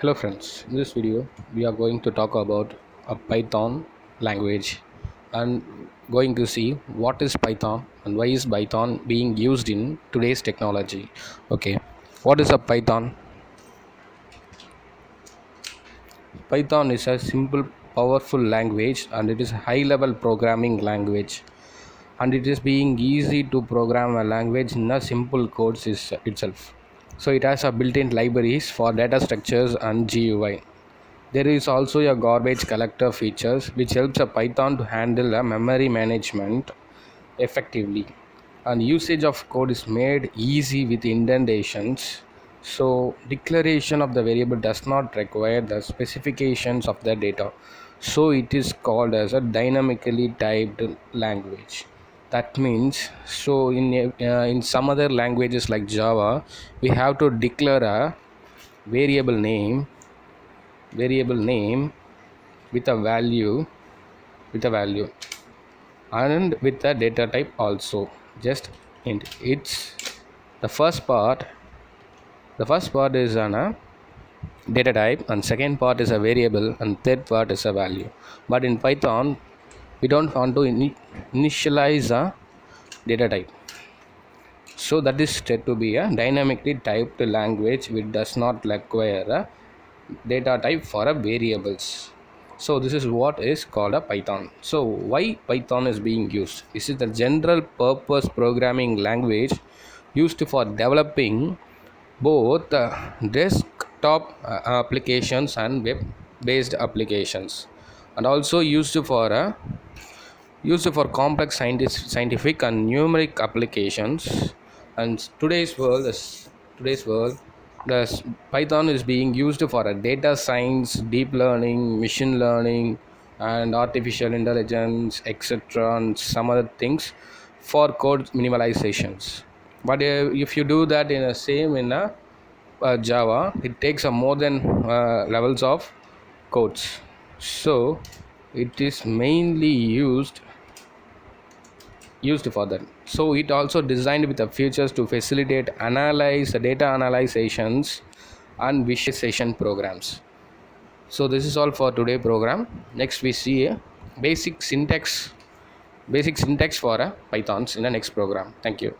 Hello friends, in this video we are going to talk about a Python language and going to see what is Python and why is Python being used in today's technology. Okay, what is a Python? Python is a simple powerful language and it is a high level programming language, and it is being easy to program a language in a simple codes itself. So it has a built-in libraries for data structures and GUI. There is also a garbage collector features which helps a Python to handle a memory management effectively. And usage of code is made easy with indentations. So declaration of the variable does not require the specifications of the data. So it is called as a dynamically typed language. That means in some other languages like Java, we have to declare a variable name variable name with a value and with a data type also. Just int. It's the first part is an a data type, and second part is a variable, and third part is a value. But in Python we don't want to initialize a data type, so that is said to be a dynamically typed language which does not require a data type for a variables. So this is what is called a Python. So why Python is being used? This is the general purpose programming language used for developing both desktop applications and web based applications, and also used for complex scientific and numeric applications. And today's world, the Python is being used for a data science, deep learning, machine learning, and artificial intelligence, etc., and some other things for code minimalizations. But if you do that in a Java, it takes a more than levels of codes. So it is mainly used for that. So it also designed with the features to facilitate analyze data analyzations and visualization programs. So this is all for today program. Next we see a basic syntax basic syntax for a Pythons in the next program. Thank you.